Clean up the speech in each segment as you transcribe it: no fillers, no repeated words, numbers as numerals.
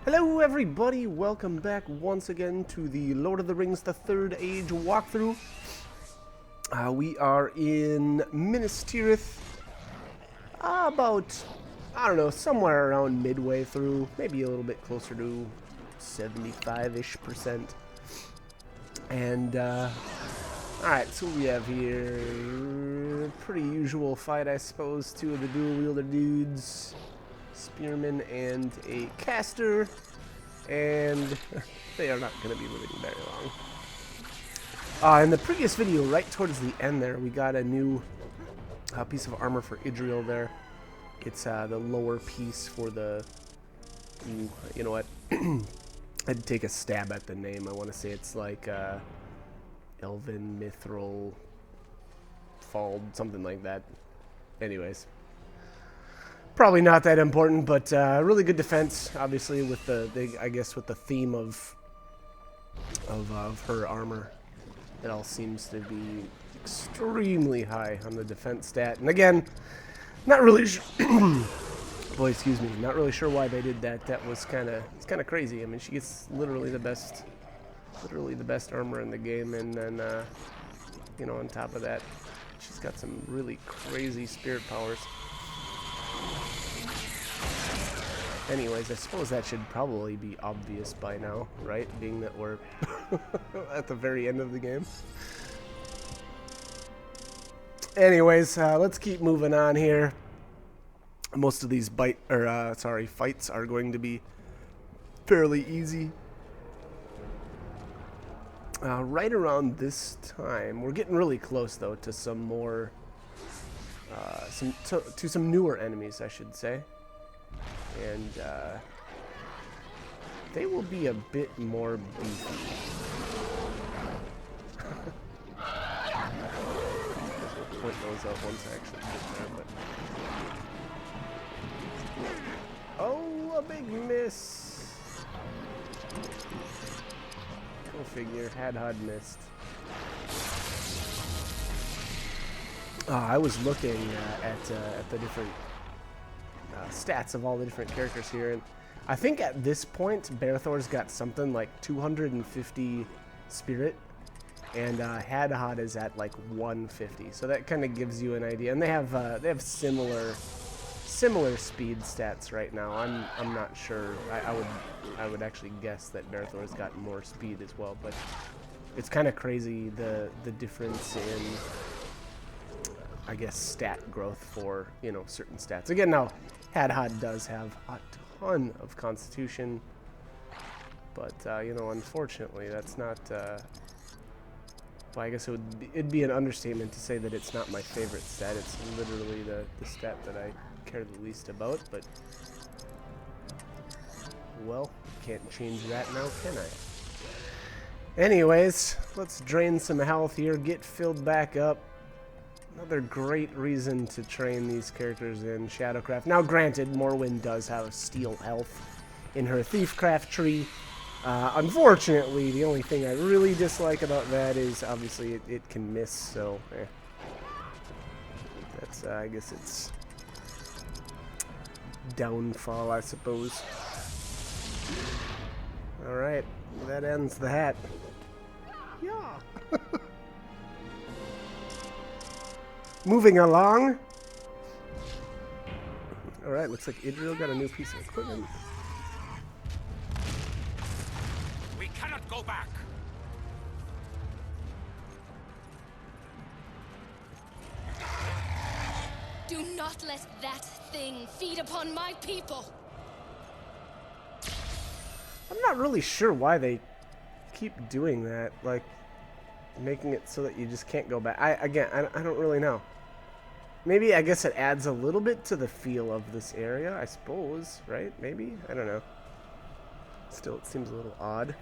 Hello everybody, welcome back once again to the Lord of the Rings The Third Age walkthrough. We are in Minas Tirith, about, I don't know, somewhere around midway through, maybe a little bit closer to 75-ish%. And, alright, so we have here, pretty usual fight I suppose, two of the dual wielder dudes. Spearman and a caster, and they are not going to be living very long. In the previous video, right towards the end there, we got a new piece of armor for Idriel there. It's the lower piece for the, you know what, I'd take a stab at the name. I want to say it's like Elven Mithril Fald, something like that. Anyways. Probably not that important, but really good defense. Obviously, with I guess with the theme of her armor, it all seems to be extremely high on the defense stat. And again, not really sure. Boy, excuse me. Not really sure why they did that. That was kind of crazy. I mean, she gets literally the best armor in the game, and then you know, on top of that, she's got some really crazy spirit powers. Anyways, I suppose that should probably be obvious by now, right? Being that we're at the very end of the game. Anyways, let's keep moving on here. Most of these fights are going to be fairly easy. Right around this time, we're getting really close though to some more, to some newer enemies, I should say. And they will be a bit more beefy. We'll point those out once I actually get there, but... Oh, a big miss! Go figure, Hadhad missed. I was looking at the different stats of all the different characters here, and I think at this point Berthor's got something like 250 spirit, and Hadhad is at like 150. So that kind of gives you an idea. And they have similar speed stats right now. I'm not sure. I would actually guess that Berthor's got more speed as well, but it's kind of crazy the difference in, I guess, stat growth for, you know, certain stats. Again, now Hadhad does have a ton of constitution, but you know, unfortunately, that's not. Well, I guess it'd be an understatement to say that it's not my favorite stat. It's literally the stat that I care the least about. But well, can't change that now, can I? Anyways, let's drain some health here, get filled back up. Another great reason to train these characters in Shadowcraft. Now, granted, Morwen does have steel health in her Thiefcraft tree. Unfortunately, the only thing I really dislike about that is obviously it can miss, so that's, I guess it's downfall, I suppose. Alright, that ends the hat. Yeah! Moving along. Alright, looks like Idriel got a new piece of equipment. We cannot go back. Do not let that thing feed upon my people. I'm not really sure why they keep doing that, like making it so that you just can't go back. I don't really know. Maybe, I guess it adds a little bit to the feel of this area, I suppose, right? Maybe? I don't know. Still, it seems a little odd.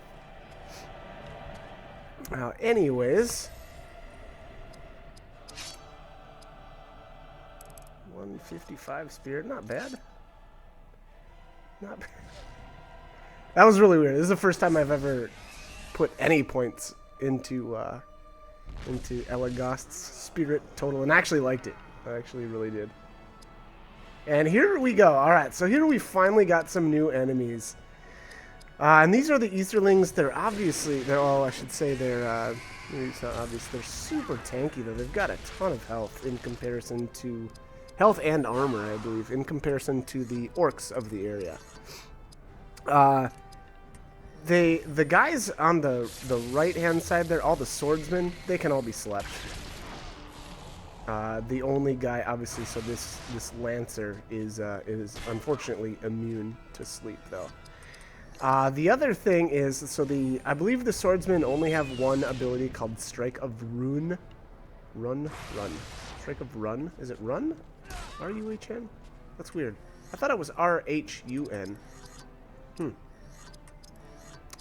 Anyways. 155 spirit, not bad. Not bad. That was really weird. This is the first time I've ever put any points into Elagost's spirit total, and actually liked it. I actually really did. And here we go. Alright, so here we finally got some new enemies. And these are the Easterlings. They're obviously, oh, I should say they're, maybe it's not obvious. They're super tanky, though. They've got a ton of health in comparison to, health and armor, I believe, in comparison to the orcs of the area. The guys on the right-hand side there, all the swordsmen, they can all be slept. The only guy, obviously, so this Lancer is unfortunately immune to sleep, though. The other thing is, so I believe the swordsmen only have one ability called Strike of Run. Strike of Run? Is it Run? R-U-H-N? That's weird. I thought it was R-H-U-N.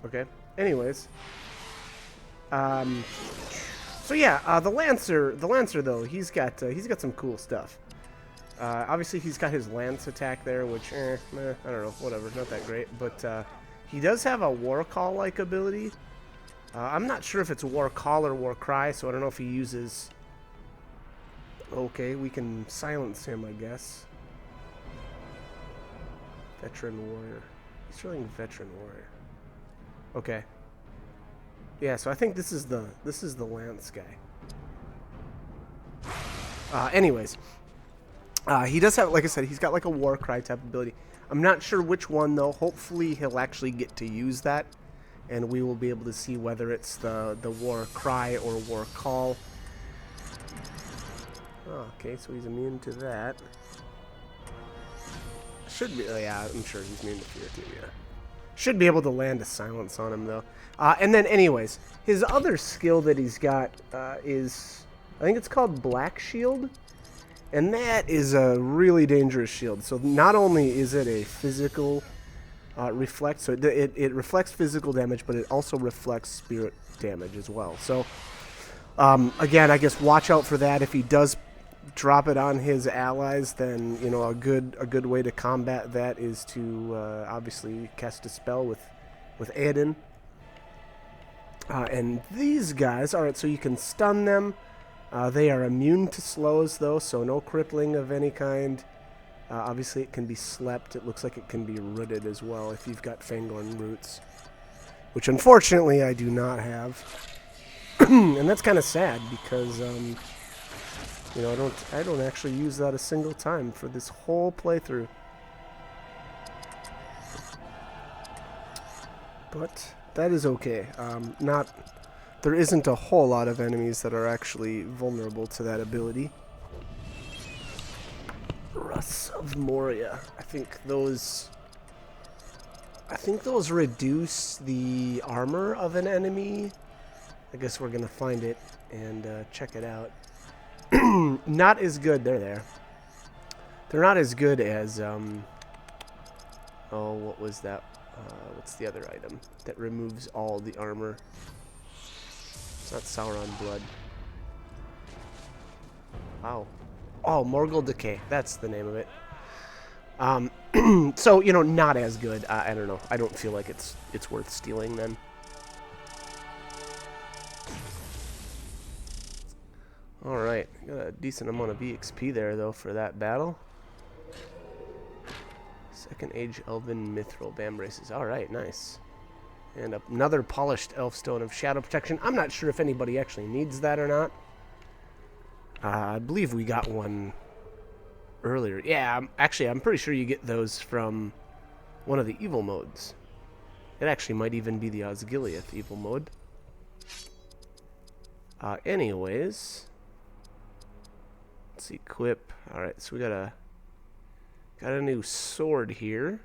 Okay. Anyways. So yeah, the Lancer though, he's got some cool stuff. Obviously he's got his lance attack there, which, I don't know, whatever, not that great. But he does have a War Call-like ability. I'm not sure if it's War Call or War Cry, so I don't know if he uses... Okay, we can silence him, I guess. Veteran Warrior. He's showing Veteran Warrior. Okay. Yeah, so I think this is the Lance guy. Anyways. He does have, like I said, he's got like a War Cry type ability. I'm not sure which one, though. Hopefully he'll actually get to use that, and we will be able to see whether it's the War Cry or War Call. Oh, okay, so he's immune to that. Should be, yeah, I'm sure he's immune to fear too, yeah. Should be able to land a silence on him, though. And then, anyways, his other skill that he's got is, I think it's called Black Shield. And that is a really dangerous shield. So not only is it a physical reflect, so it reflects physical damage, but it also reflects spirit damage as well. So, again, I guess watch out for that. If he does drop it on his allies, then, you know, a good way to combat that is to obviously cast a spell with Aedan. And these guys, alright, so you can stun them. They are immune to slows, though, so no crippling of any kind. Obviously, it can be slept. It looks like it can be rooted as well if you've got Fangorn roots, which unfortunately I do not have. And that's kind of sad because, you know, I don't actually use that a single time for this whole playthrough. But that is okay. There isn't a whole lot of enemies that are actually vulnerable to that ability. Russ of Moria. I think those reduce the armor of an enemy. I guess we're gonna find it and check it out. Not as good. They're there. They're not as good as oh, what was that? What's the other item that removes all the armor? It's not Sauron Blood. Wow. Oh, Morgul Decay. That's the name of it. So, you know, not as good. I don't know. I don't feel like it's worth stealing then. Alright. Got a decent amount of EXP there, though, for that battle. Second Age Elven Mithril Bam Braces. Alright, nice. And another polished Elfstone of Shadow Protection. I'm not sure if anybody actually needs that or not. I believe we got one earlier. Yeah, actually, I'm pretty sure you get those from one of the evil modes. It actually might even be the Osgiliath evil mode. Anyways. Let's equip. Alright, so we got a new sword here.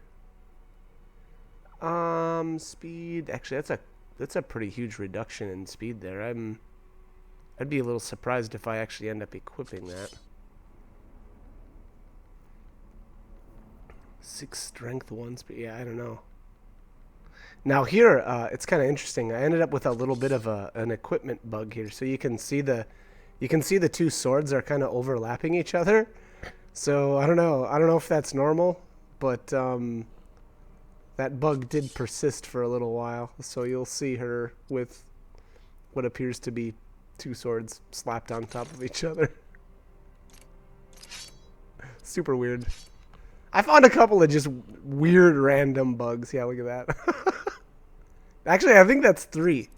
Speed. Actually, that's a pretty huge reduction in speed there. I'd be a little surprised if I actually end up equipping that. 6 strength, 1 speed. Yeah, I don't know. Now here, it's kind of interesting. I ended up with a little bit of an equipment bug here. So you can see the two swords are kind of overlapping each other. So I don't know if that's normal, but that bug did persist for a little while. So you'll see her with what appears to be 2 swords slapped on top of each other. Super weird. I found a couple of just weird random bugs. Yeah, look at that. Actually, I think that's 3.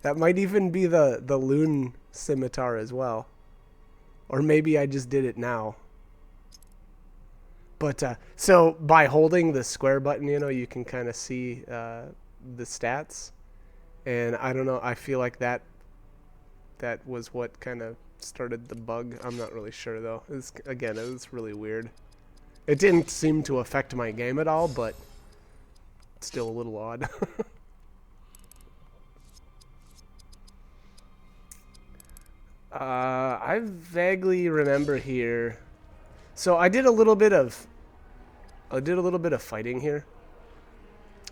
That might even be the Loon Scimitar as well. Or maybe I just did it now. But, so by holding the square button, you know, you can kind of see the stats. And I don't know, I feel like that was what kind of started the bug. I'm not really sure, though. Again, it was really weird. It didn't seem to affect my game at all, but it's still a little odd. I vaguely remember here. So I did a little bit of fighting here.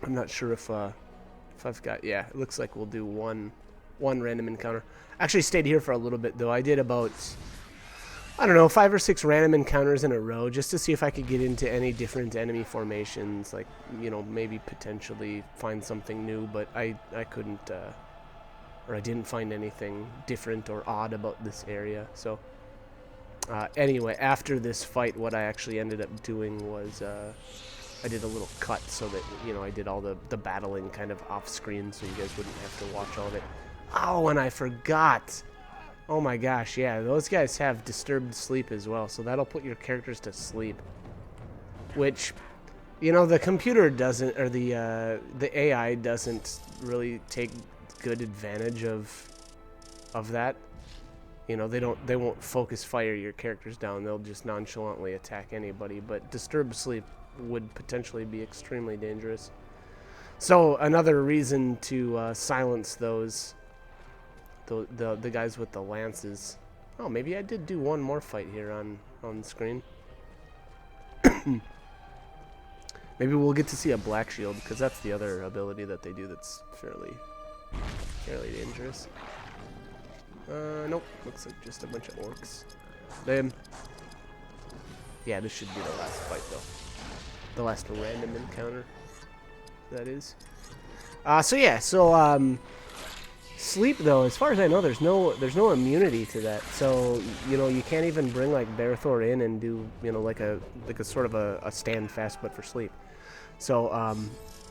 I'm not sure if I've got, yeah, it looks like we'll do one random encounter. Actually stayed here for a little bit though. I did about, I don't know, 5 or 6 random encounters in a row just to see if I could get into any different enemy formations, like, you know, maybe potentially find something new, but I couldn't, or I didn't find anything different or odd about this area. So anyway, after this fight, what I actually ended up doing was I did a little cut so that, you know, I did all the battling kind of off screen so you guys wouldn't have to watch all of it. Oh, and I forgot. Oh my gosh, yeah, those guys have disturbed sleep as well, so that'll put your characters to sleep. Which, you know, the computer doesn't, or the AI doesn't really take good advantage of that. You know, they won't focus fire your characters down. They'll just nonchalantly attack anybody. But disturbed sleep would potentially be extremely dangerous. So another reason to silence those, the guys with the lances. Oh, maybe I did do one more fight here on screen. Maybe we'll get to see a black shield, because that's the other ability that they do that's fairly dangerous. Nope. Looks like just a bunch of orcs. Yeah, this should be the last fight, though. The last random encounter, that is. So yeah, sleep, though, as far as I know, there's no immunity to that. So, you know, you can't even bring, like, Berethor in and do, you know, like a sort of a stand fast, but for sleep. So,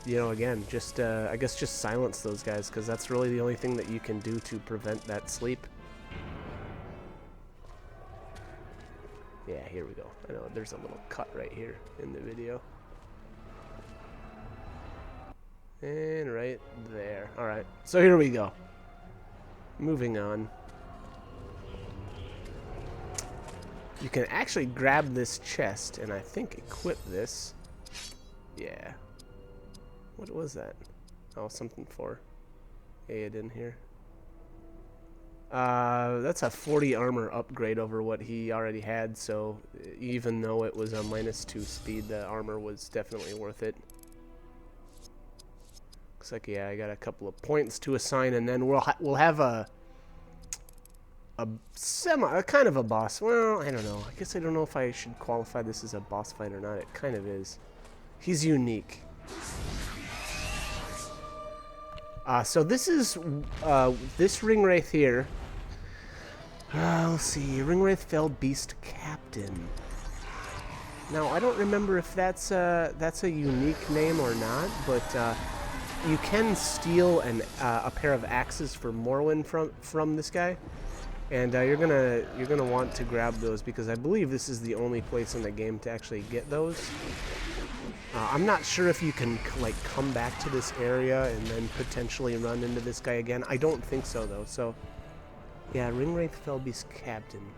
you know, again, just I guess just silence those guys, because that's really the only thing that you can do to prevent that sleep. Yeah, here we go. I know there's a little cut right here in the video. And right there. Alright, so here we go. Moving on. You can actually grab this chest and I think equip this. Yeah. What was that? Oh, something for Aiden here. That's a 40 armor upgrade over what he already had, so even though it was a -2 speed, the armor was definitely worth it. Looks like, yeah, I got a couple of points to assign, and then we'll have a kind of a boss. Well, I don't know. I guess I don't know if I should qualify this as a boss fight or not. It kind of is. He's unique. So this is this Ringwraith here. Let's see, Ringwraith Fell Beast Captain. Now I don't remember if that's a unique name or not, but you can steal a pair of axes for Morrowind from this guy, and you're gonna want to grab those because I believe this is the only place in the game to actually get those. I'm not sure if you can like come back to this area and then potentially run into this guy again. I don't think so though. So yeah, Ringwraith Fellbeast Captain.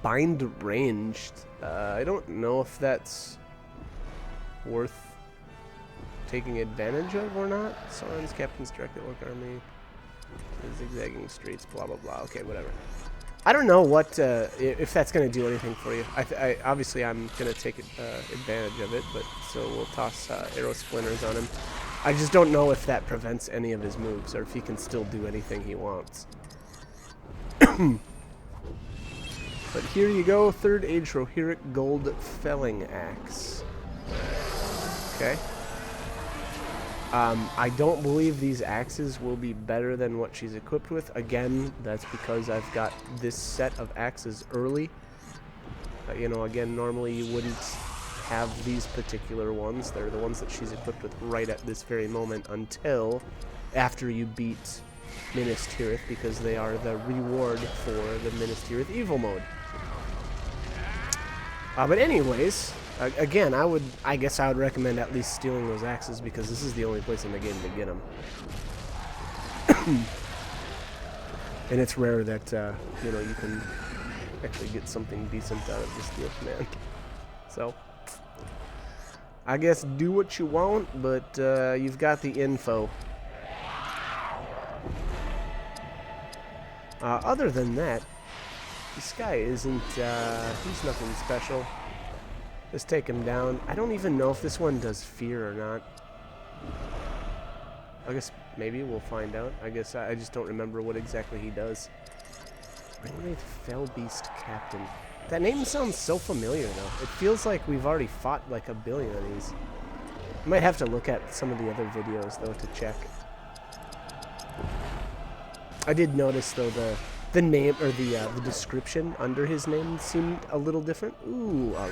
Bind ranged. I don't know if that's worth taking advantage of or not. Sauron's Captain's Direct Orc Army. Zigzagging streets. Blah blah blah. Okay, whatever. I don't know what if that's going to do anything for you. Obviously I'm going to take advantage of it, but so we'll toss arrow splinters on him. I just don't know if that prevents any of his moves or if he can still do anything he wants. But here you go, 3rd Age Rohirric Gold Felling Axe. Okay. I don't believe these axes will be better than what she's equipped with. Again, that's because I've got this set of axes early. You know, again, normally you wouldn't have these particular ones. They're the ones that she's equipped with right at this very moment until after you beat Minas Tirith, because they are the reward for the Minas Tirith evil mode. But anyways, again, I guess I would recommend at least stealing those axes, because this is the only place in the game to get them. And it's rare that you know, you can actually get something decent out of this Steel Command. So I guess do what you want, but you've got the info. Other than that, this guy isn't, he's nothing special. Just take him down. I don't even know if this one does fear or not. I guess maybe we'll find out. I guess I just don't remember what exactly he does. Ringwraith Fellbeast Captain. That name sounds so familiar, though. It feels like we've already fought like a billion of these. I might have to look at some of the other videos, though, to check. I did notice, though, the name, or the description under his name seemed a little different. Ooh, a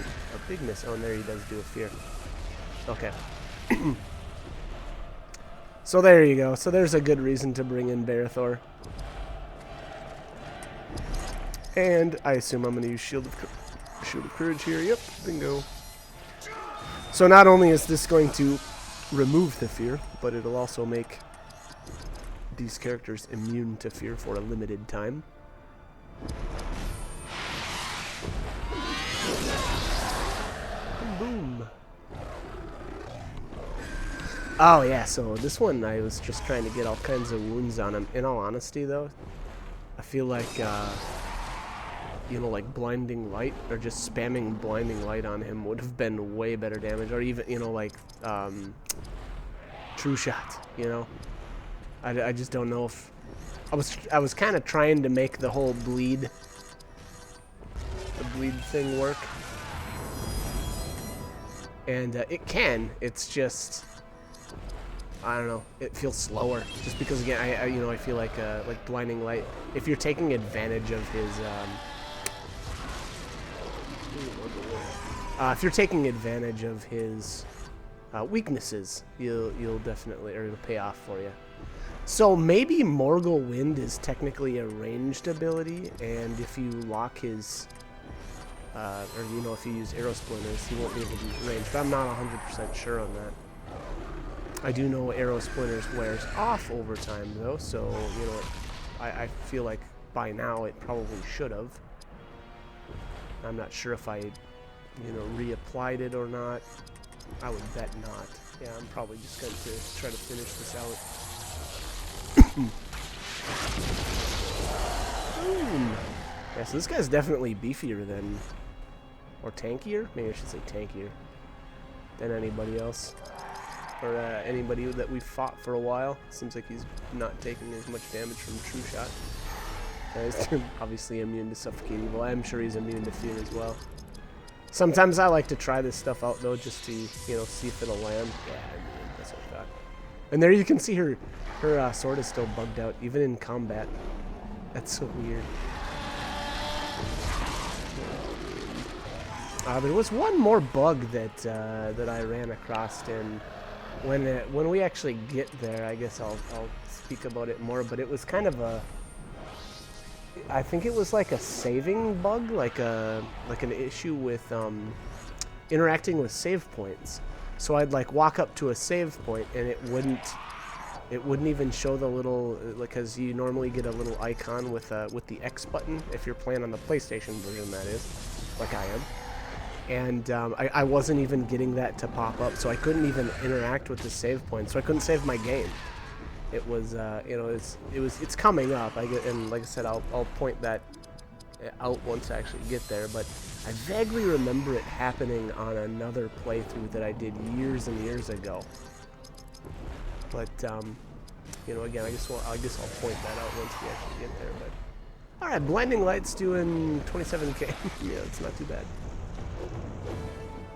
big miss. Oh, and there he does do a fear. Okay. So there you go. So there's a good reason to bring in Barathor. And I assume I'm going to use Shield of Courage here. Yep, bingo. So not only is this going to remove the fear, but it'll also make these characters immune to fear for a limited time. Boom. Oh yeah, so this one I was just trying to get all kinds of wounds on him. In all honesty, though, I feel like you know, like Blinding Light, or just spamming Blinding Light on him would have been way better damage, or even, you know, like True Shot, you know. I just don't know if I was kind of trying to make the whole bleed thing work, and it can. It's just, I don't know. It feels slower, just because, again, I you know, I feel like Blinding Light, if you're taking advantage of his weaknesses, you'll definitely, or it'll pay off for you. So maybe Morgul Wind is technically a ranged ability, and if you lock his, or, you know, if you use Arrow Splinters, he won't be able to use range, but I'm not 100% sure on that. I do know Arrow Splinters wears off over time, though, so, you know, I feel like by now it probably should have. I'm not sure if I, you know, reapplied it or not. I would bet not. Yeah, I'm probably just going to try to finish this out. Boom. Yeah, so this guy's definitely beefier than, or tankier? Maybe I should say tankier than anybody else. Or anybody that we've fought for a while. Seems like he's not taking as much damage from True Shot. He's obviously immune to Suffocate Evil. I'm sure he's immune to fear as well. Sometimes I like to try this stuff out, though, just to, you know, see if it'll land. Yeah, that's what I thought. And there you can see her sword is still bugged out, even in combat. That's so weird. There was one more bug that that I ran across, and when we actually get there, I guess I'll speak about it more. But it was kind of a, I think it was like a saving bug, like an issue with interacting with save points. So I'd like walk up to a save point, and it wouldn't even show the little, like, because you normally get a little icon with the X button if you're playing on the PlayStation version, that is, like I am. And I wasn't even getting that to pop up, so I couldn't even interact with the save point, so I couldn't save my game. It was, you know, it's coming up. And like I said, I'll point that out once I actually get there. But I vaguely remember it happening on another playthrough that I did years and years ago. But you know, again, I guess I'll point that out once we actually get there. But all right, Blinding Light's doing 27k. Yeah, it's not too bad.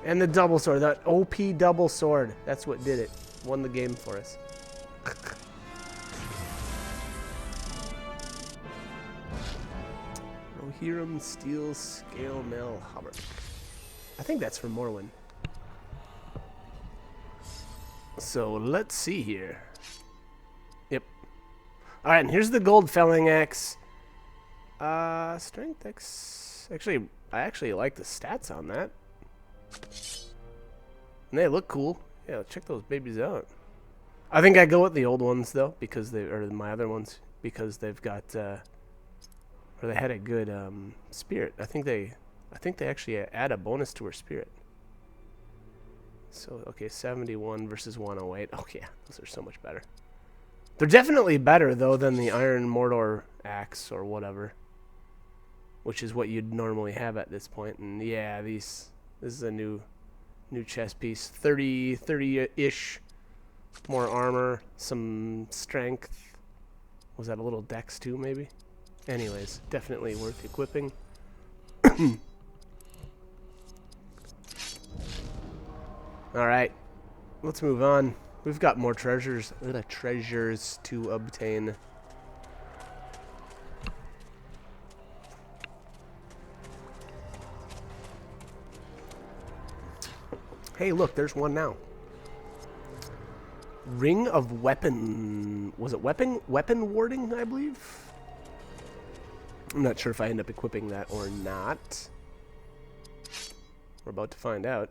And the double sword, that OP double sword, that's what did it. Won the game for us. Rohirrim Steel Scale Mail Hauberk. I think that's from Morrowind. So let's see here. Yep. All right, and here's the gold felling axe. Strength X. Actually, I actually like the stats on that. And they look cool. Yeah, check those babies out. I think I go with the old ones though, because they or my other ones because they've got or they had a good spirit. I think they actually add a bonus to her spirit. So okay, 71 versus 108. Oh yeah, those are so much better. They're definitely better though than the Iron Mordor axe or whatever, which is what you'd normally have at this point. And yeah, this is a new chest piece. 30-ish more armor, some strength. Was that a little dex too, maybe? Anyways, definitely worth equipping. Alright, let's move on. We've got more treasures to obtain. Hey, look, there's one now. Ring of Weapon... Was it weapon warding, I believe? I'm not sure if I end up equipping that or not. We're about to find out.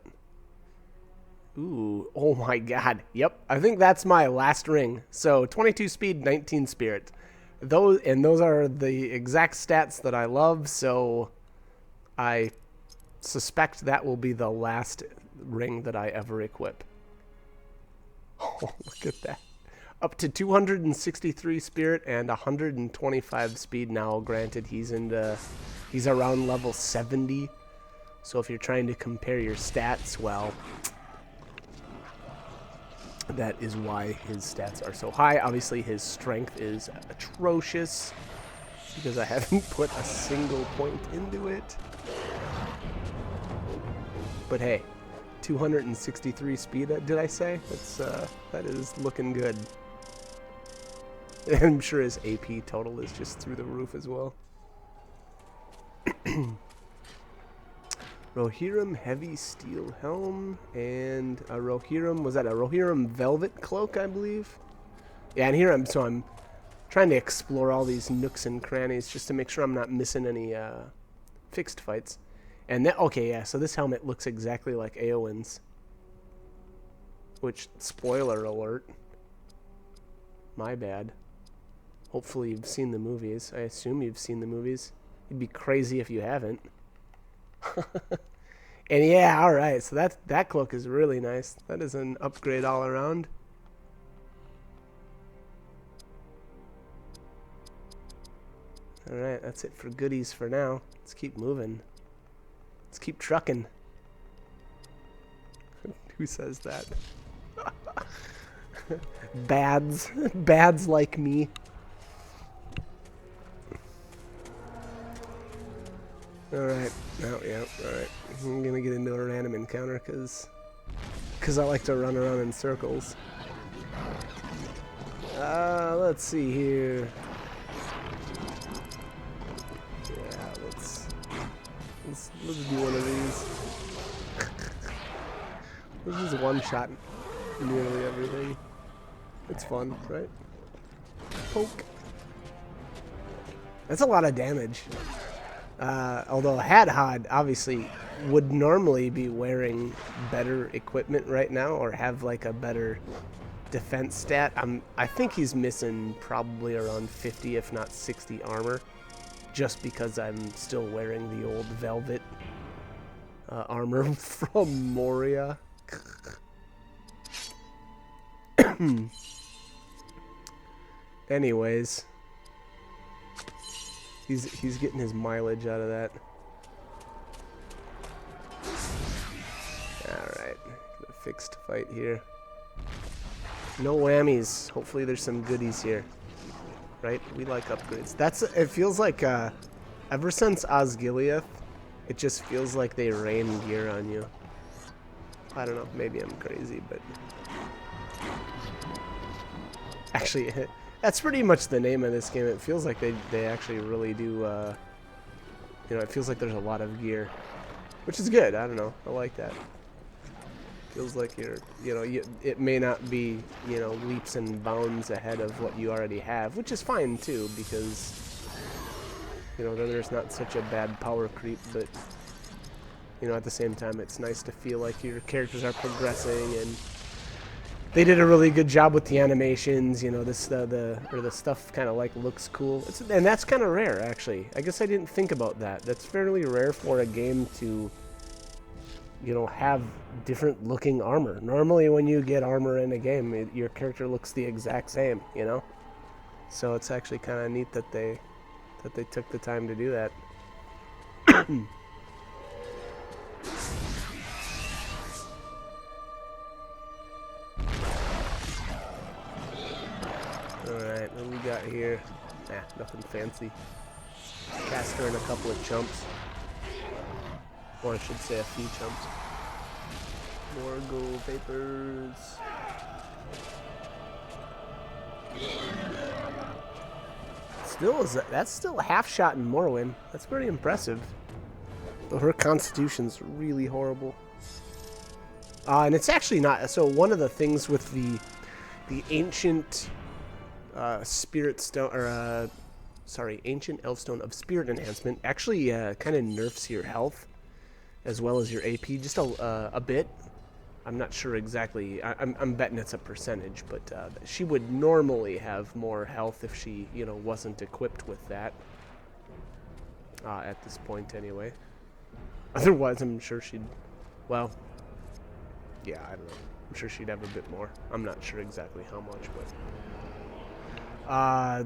Ooh, oh my god. Yep, I think that's my last ring. So 22 speed, 19 spirit. Those are the exact stats that I love, so I suspect that will be the last ring that I ever equip. Oh, look at that. Up to 263 spirit and 125 speed now. Granted, he's around level 70. So if you're trying to compare your stats, well, that is why his stats are so high. Obviously, his strength is atrocious because I haven't put a single point into it. But hey, 263 speed, did I say? That is looking good. I'm sure his AP total is just through the roof as well. Rohirrim Heavy Steel Helm and a Rohirrim, was that a Rohirrim Velvet Cloak, I believe? Yeah, and here I'm trying to explore all these nooks and crannies just to make sure I'm not missing any fixed fights. And that, okay, yeah, so this helmet looks exactly like Eowyn's. Which, spoiler alert. My bad. Hopefully you've seen the movies. I assume you've seen the movies. You'd be crazy if you haven't. And yeah, alright, so that cloak is really nice. That is an upgrade all around. Alright, that's it for goodies for now. Let's keep moving. Let's keep trucking. Who says that? Bads like me. Alright, oh yeah, alright. I'm gonna get into a random encounter because I like to run around in circles. Let's see here. Yeah, let's do one of these. This is one shot nearly everything. It's fun, right? Poke. That's a lot of damage. Although Hadhod obviously would normally be wearing better equipment right now or have like a better defense stat. I think he's missing probably around 50 if not 60 armor just because I'm still wearing the old velvet armor from Moria. Anyways, he's getting his mileage out of that. Alright, a fixed fight here. No whammies. Hopefully there's some goodies here. Right? We like upgrades. It feels like ever since Osgiliath, it just feels like they rain gear on you. I don't know, maybe I'm crazy, but actually that's pretty much the name of this game. It feels like they actually really do, it feels like there's a lot of gear, which is good. I don't know. I like that. Feels like it may not be, leaps and bounds ahead of what you already have, which is fine too, because, then there's not such a bad power creep, but, at the same time, it's nice to feel like your characters are progressing, and they did a really good job with the animations, the stuff kind of like looks cool. And that's kind of rare, actually. I guess I didn't think about that. That's fairly rare for a game to, have different looking armor. Normally when you get armor in a game, your character looks the exact same, So it's actually kind of neat that they took the time to do that. Alright, what do we got here? Nothing fancy. Cast her in a couple of chumps. Or I should say a few chumps. More gold papers. That's still a half shot in Morrowind. That's pretty impressive. Though her constitution's really horrible. And it's actually not. So one of the things with the ancient spirit stone, or ancient elfstone of spirit enhancement actually kind of nerfs your health as well as your AP just a bit. I'm not sure exactly. I'm betting it's a percentage, but she would normally have more health if she, wasn't equipped with that. At this point, anyway. Otherwise, I'm sure she'd. Well, yeah, I don't know. I'm sure she'd have a bit more. I'm not sure exactly how much, but.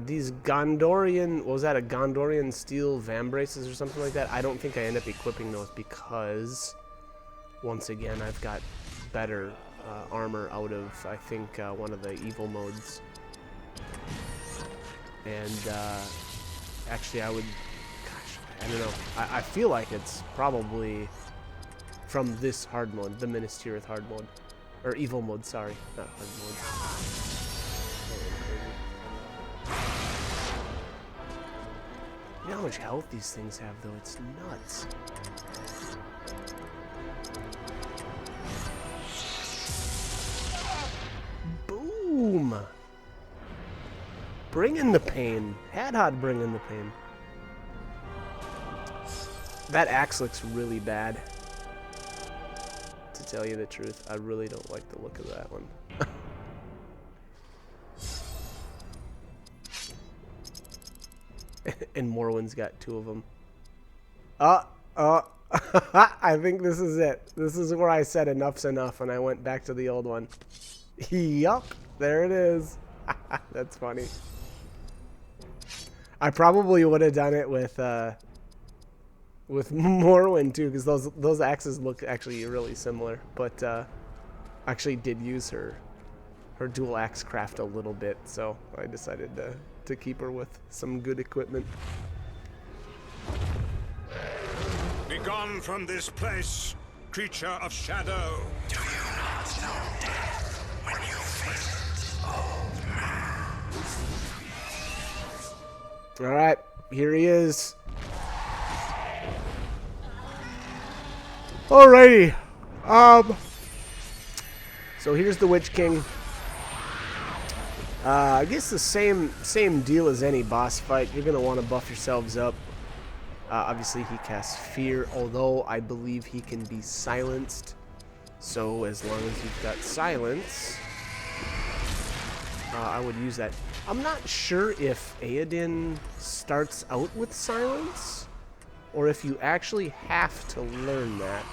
These Gondorian, what was that, a Gondorian steel vambraces or something like that? I don't think I end up equipping those because, once again, I've got better armor out of, I think, one of the evil modes. And, actually, I would, I don't know. I feel like it's probably from this hard mode, the Minas Tirith hard mode. Or evil mode, sorry, not hard mode. You know how much health these things have, though? It's nuts. Boom! Bring in the pain. Hadhad, bring in the pain. That axe looks really bad. To tell you the truth, I really don't like the look of that one. And Morwin's got two of them. I think this is it. This is where I said enough's enough, and I went back to the old one. Yup, there it is. That's funny. I probably would have done it with Morrowind too, because those axes look actually really similar. But actually did use her dual axe craft a little bit, so I decided to keep her with some good equipment. Begone from this place, creature of shadow. Do you not know death when you face it, old man? Alright, here he is. Alrighty. So here's the Witch King. I guess the same deal as any boss fight. You're going to want to buff yourselves up. Obviously, he casts Fear, although I believe he can be silenced. So as long as you've got Silence, I would use that. I'm not sure if Aodin starts out with Silence, or if you actually have to learn that.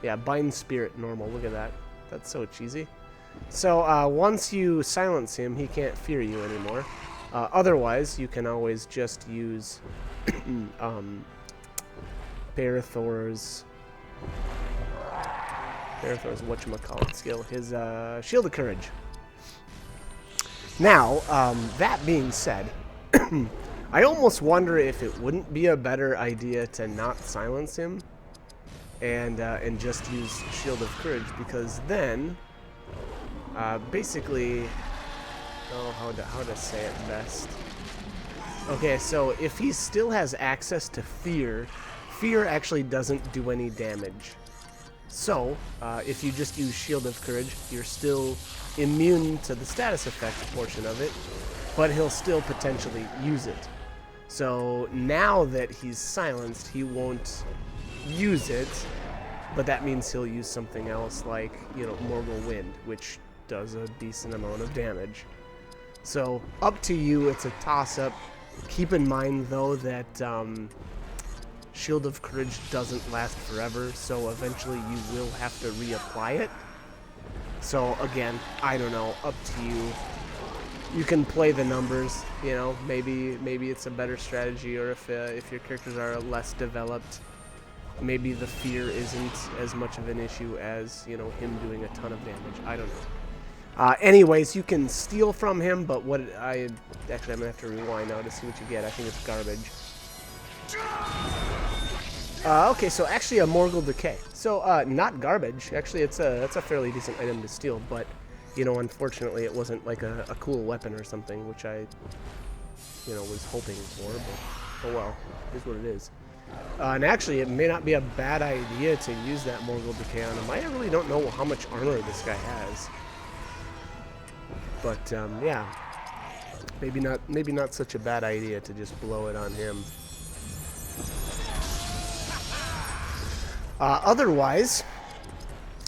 Yeah, Bind Spirit normal. Look at that. That's so cheesy. So once you silence him, he can't fear you anymore. Otherwise, you can always just use Barathor's whatchamacallit skill, his Shield of Courage. Now, that being said, I almost wonder if it wouldn't be a better idea to not silence him and just use Shield of Courage, because then basically, how to say it best. Okay, so if he still has access to Fear, Fear actually doesn't do any damage. So, if you just use Shield of Courage, you're still immune to the status effect portion of it, but he'll still potentially use it. So now that he's silenced, he won't use it, but that means he'll use something else like, you know, Morgul Wind, which does a decent amount of damage. So up to you, it's a toss-up. Keep in mind though that Shield of Courage doesn't last forever, so eventually you will have to reapply it. So again, I don't know, up to you. You can play the numbers, you know, maybe it's a better strategy, or if your characters are less developed, maybe the fear isn't as much of an issue as, you know, him doing a ton of damage. I don't know. Anyways, you can steal from him, but what I'm gonna have to rewind now to see what you get. I think it's garbage. Okay, so actually a Morgul Decay. So not garbage. Actually, it's a fairly decent item to steal, but you know, unfortunately, it wasn't like a cool weapon or something, which I, you know, was hoping for. But oh well, it is what it is. And actually, it may not be a bad idea to use that Morgul Decay on him. I really don't know how much armor this guy has. But yeah, maybe not such a bad idea to just blow it on him. Otherwise,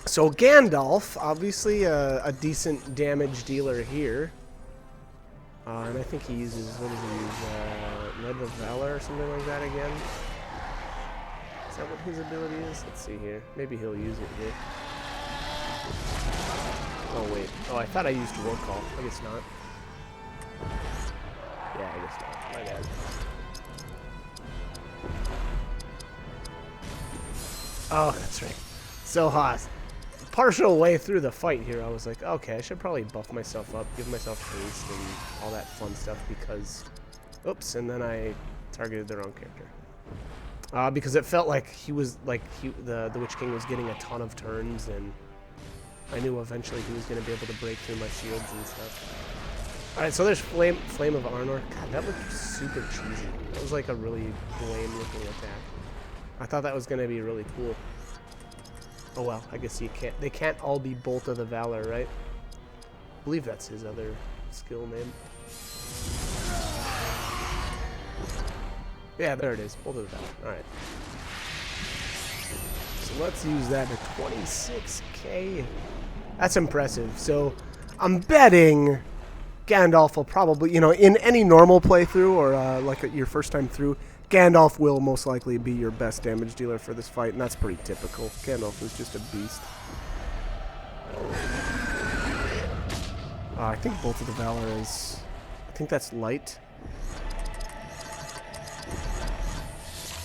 so Gandalf, obviously a decent damage dealer here, and I think he uses, what does he use? Lead of Valor or something like that again. Is that what his ability is? Let's see here. Maybe he'll use it here. Oh wait. Oh, I thought I used War Call. I guess not. Yeah, I guess not. My bad. Oh, that's right. So partial way through the fight here, I was like, okay, I should probably buff myself up, give myself haste and all that fun stuff because, oops, and then I targeted the wrong character. Because it felt like he was the Witch King was getting a ton of turns, and I knew eventually he was going to be able to break through my shields and stuff. All right, so there's Flame of Arnor. God, that looked super cheesy. That was like a really lame looking attack. I thought that was going to be really cool. Oh well, I guess they can't all be Bolt of the Valor, right? I believe that's his other skill name. Yeah, there it is. Bolt of the Valor. Alright. So let's use that to 26k. That's impressive. So I'm betting Gandalf will probably, you know, in any normal playthrough or like your first time through, Gandalf will most likely be your best damage dealer for this fight, and that's pretty typical. Gandalf is just a beast. I think Bolt of the Valor is... I think that's light.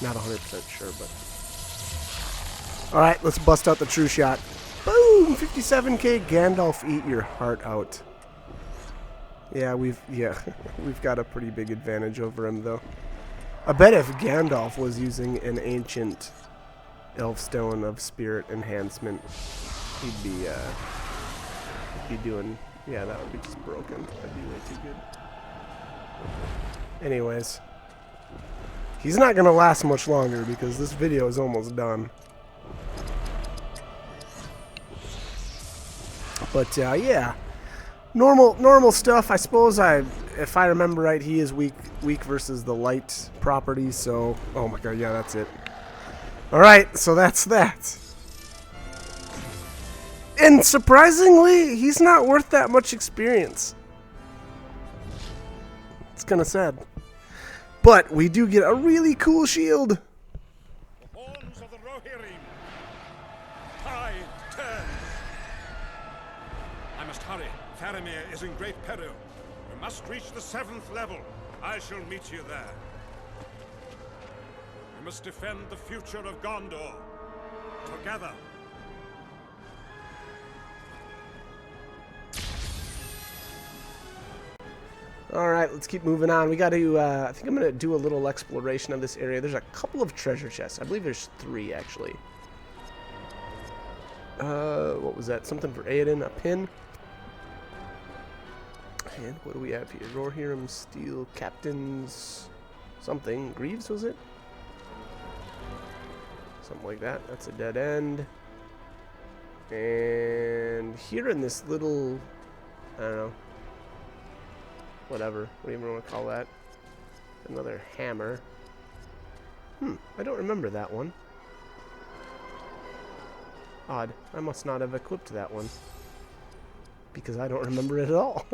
Not 100% sure, but... Alright, let's bust out the true shot. Boom! 57k, Gandalf, eat your heart out. Yeah, we've got a pretty big advantage over him, though. I bet if Gandalf was using an ancient Elfstone of Spirit enhancement, he'd be doing, yeah, that would be just broken. That'd be way too good. Anyways, he's not gonna last much longer because this video is almost done. But yeah, normal stuff. I suppose if I remember right, he is weak versus the light property. So, oh my god, yeah, that's it. All right, so that's that. And surprisingly, he's not worth that much experience. It's kind of sad. But we do get a really cool shield. The horns of the Rohirrim. Tide turns. I must hurry. Faramir is in great peril. We must reach the 7th level. I shall meet you there. We must defend the future of Gondor. Together. Alright, let's keep moving on. We got to, I think I'm going to do a little exploration of this area. There's a couple of treasure chests. I believe there's 3, actually. What was that? Something for Aedan, a pin. And what do we have here? Rohirrim, Steel, Captains, something. Greaves, was it? Something like that. That's a dead end. And here in this little, I don't know, whatever, what do you want to call that? Another hammer. I don't remember that one. Odd. I must not have equipped that one. Because I don't remember it at all.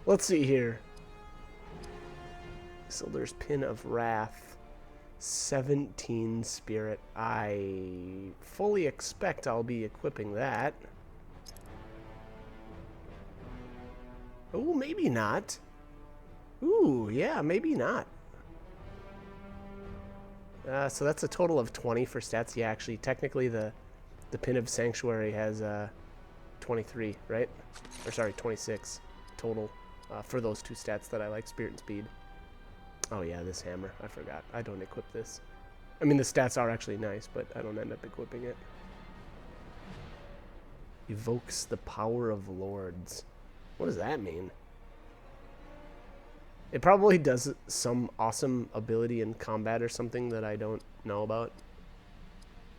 Let's see here. Isildur's Pin of Wrath. 17 Spirit. I fully expect I'll be equipping that. Oh, maybe not. Ooh, yeah, maybe not. So that's a total of 20 for stats. Yeah, actually, technically the Pin of Sanctuary has 23, right? Or sorry, 26 total for those two stats that I like, Spirit and Speed. Oh yeah, this hammer. I forgot. I don't equip this. I mean, the stats are actually nice, but I don't end up equipping it. Evokes the power of lords. What does that mean? It probably does some awesome ability in combat or something that I don't know about.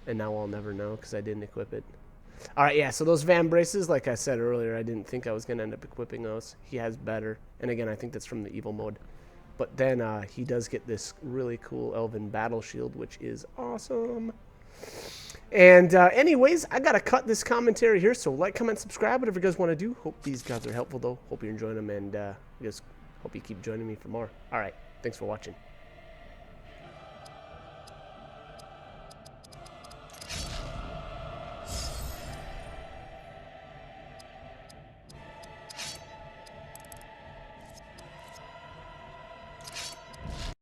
And now I'll never know because I didn't equip it. Alright, yeah, so those Van Braces, like I said earlier, I didn't think I was going to end up equipping those. He has better. And again, I think that's from the evil mode. But then he does get this really cool Elven Battle Shield, which is awesome. And anyways, I got to cut this commentary here. So like, comment, subscribe, whatever you guys want to do. Hope these guys are helpful, though. Hope you're enjoying them. And I just hope you keep joining me for more. All right. Thanks for watching.